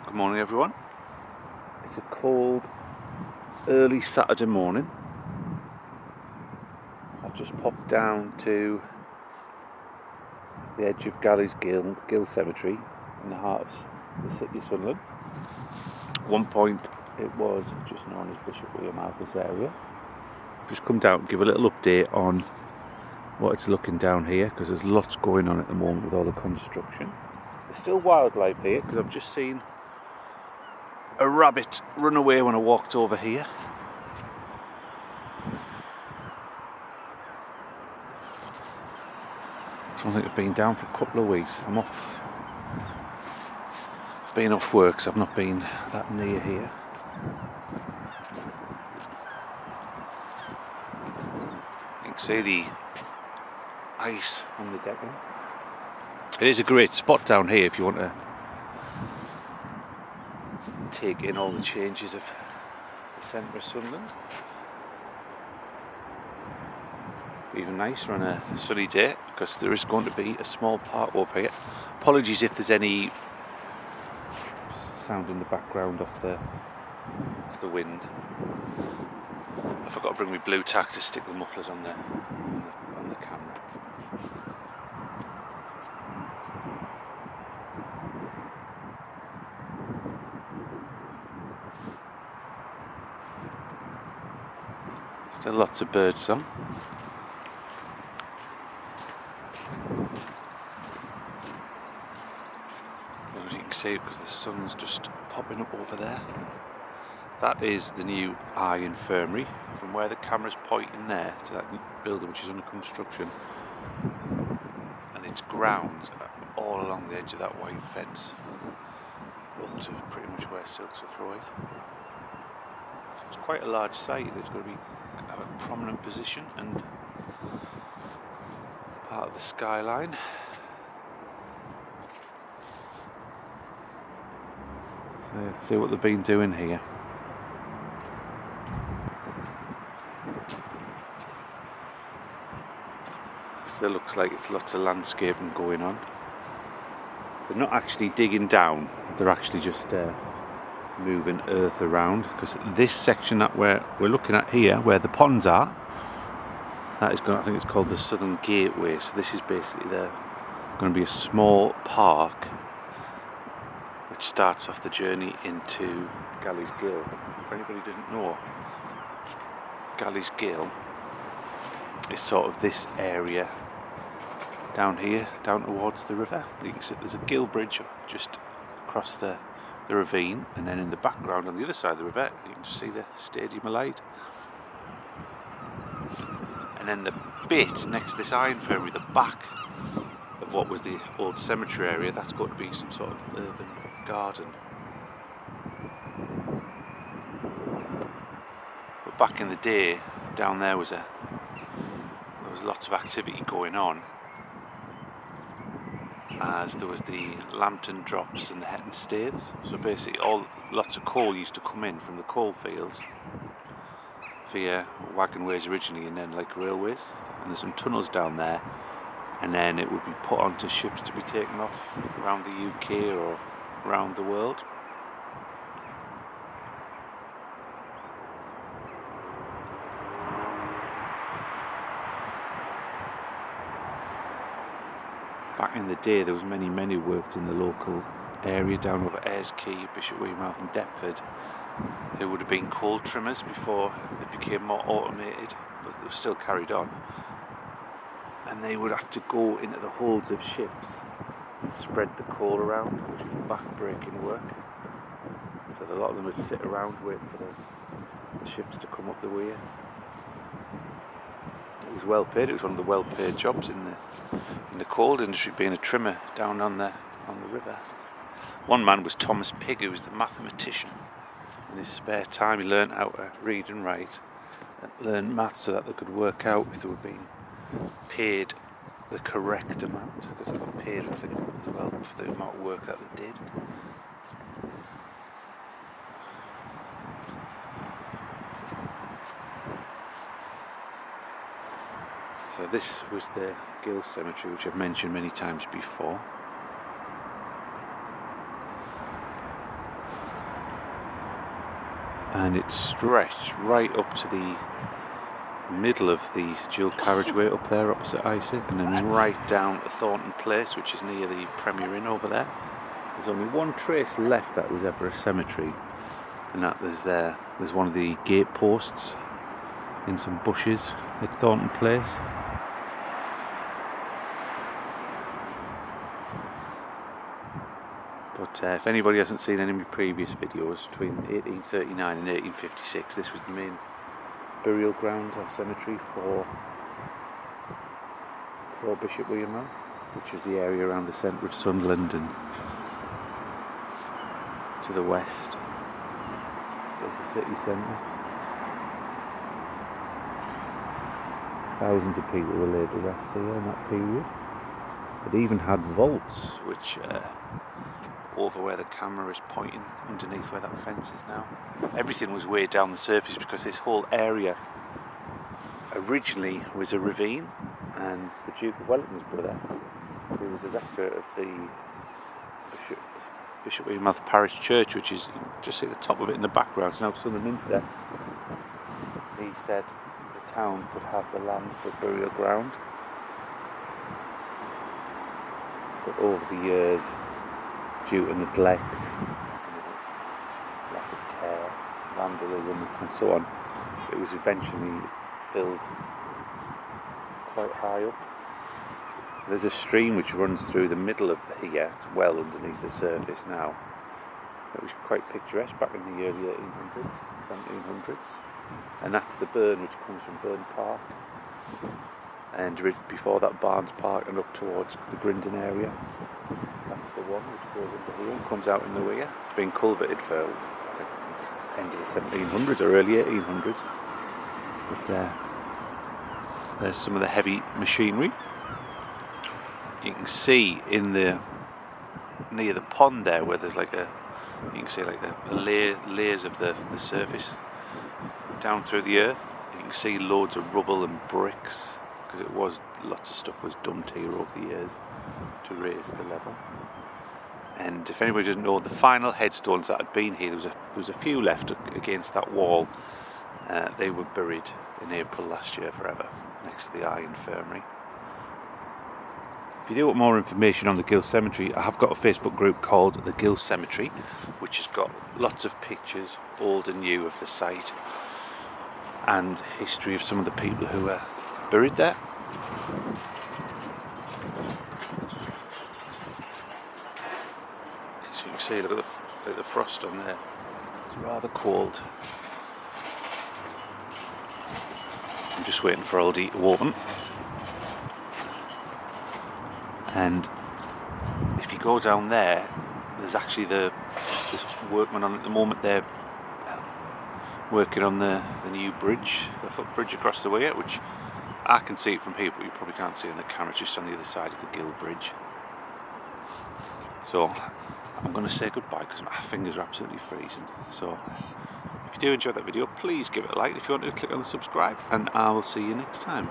Good morning everyone. It's a cold early Saturday morning. I've just popped down to the edge of GALLEY'S GILL Cemetery in the heart of the city of Sunderland. At one point it was just known as Bishop William Arthur's area. I've just come down to give a little update on what it's looking down here, because there's lots going on at the moment with all the construction. There's still wildlife here, because I've just seen a rabbit run away when I walked over here. I don't think I've been down for a couple of weeks. I've been off work, so I've not been that near here. You can see the ice on the decking. It is a great spot down here if you want to take in all the changes of the centre of Sunderland. Even nicer on a sunny day, because there is going to be a small park over here. Apologies if there's any sound in the background off the wind. I forgot to bring my blue tack to stick the mufflers on the camera. Still lots of bird song. As you can see, because the sun's just popping up over there, that is the new INFIRMARY. From where the camera's pointing there to that building which is under construction, and its grounds all along the edge of that white fence up to pretty much where Silksworth Road is. So it's quite a large site. It's going to have a prominent position and part of the skyline. So let's see what they've been doing here. Still looks like it's lots of landscaping going on. They're not actually digging down, they're actually just moving earth around, because this section that we're looking at here, where the ponds are, that is going, I think it's called the Southern Gateway. So this is basically going to be a small park which starts off the journey into GALLEY'S GILL. If anybody didn't know, GALLEY'S GILL is sort of this area down here, down towards the river. You can see there's a gill bridge just across the ravine, and then in the background on the other side of the river you can just see the Stadium of Light. And then the bit next to this INFIRMARY, the back of what was the old cemetery area, that's going to be some sort of urban garden. But back in the day, down there was lots of activity going on, as there was the lambton drops and the Hetton staiths. So basically lots of coal used to come in from the coal fields via wagonways originally, and then like railways, and there's some tunnels down there, and then it would be put onto ships to be taken off around the UK or around the world. Back in the day, there was many worked in the local area down over Ayres Quay, Bishop William Arthur and Deptford, who would have been coal trimmers before it became more automated, but they were still carried on. And they would have to go into the holds of ships and spread the coal around, which was back-breaking work. So a lot of them would sit around waiting for the ships to come up the weir. It was well paid. It was one of the well-paid jobs in the coal industry, being a trimmer down on the river. One man was Thomas Pigg, who was the mathematician. In his spare time, he learned how to read and write, and learned maths so that they could work out if they were being paid the correct amount, because they got paid, I think, as well for the amount of work that they did. So this was the GILL Cemetery, which I've mentioned many times before. and it's stretched right up to the middle of the dual carriageway up there opposite Isaac, and then right down to Thornton Place, which is near the Premier Inn over there. There's only one trace left that was ever a cemetery, and that there's one of the gate posts in some bushes at Thornton Place. But if anybody hasn't seen any of my previous videos, between 1839 and 1856, this was the main burial ground or cemetery for Bishop Wearmouth, which is the area around the centre of Sunderland and to the west of the city centre. Thousands of people were laid to rest here in that period. It even had vaults, which over where the camera is pointing, underneath where that fence is now. Everything was way down the surface because this whole area originally was a ravine, and the Duke of Wellington's brother, who was a rector of the Bishop Wearmouth Parish Church, which is, you can just see the top of it in the background, it's now Sunderminster. He said the town could have the land for burial ground, but over the years, due to neglect, lack of care, vandalism and so on, it was eventually filled quite high up. There's a stream which runs through the middle of here, it's well underneath the surface now. It was quite picturesque back in the early 1800s, 1700s, and that's the burn which comes from Burn Park, and before that Barnes Park and up towards the Grindon area. That's the one which goes into here and comes out in the weir. It's been culverted for, I think, end of the 1700s or early 1800s. But there's some of the heavy machinery. You can see in the near the pond there where there's like you can see like the layers of the surface down through the earth. You can see loads of rubble and bricks, because it was, lots of stuff was dumped here over the years to raise the level. And if anybody doesn't know, the final headstones that had been here, there was a few left against that wall. They were buried in April last year forever, next to the INFIRMARY. If you do want more information on the GILL Cemetery, I have got a Facebook group called the GILL Cemetery, which has got lots of pictures, old and new, of the site and history of some of the people who are buried there. As you can see, look at the frost on there. It's rather cold. I'm just waiting for Aldi to open. And if you go down there, there's actually there's workmen on at the moment. They're working on the new bridge, the footbridge across the weir, which I can see it from here, but you probably can't see it on the camera. It's just on the other side of the GILL bridge. So I'm going to say goodbye because my fingers are absolutely freezing. So if you do enjoy that video, please give it a like. If you want to, click on the subscribe, and I will see you next time.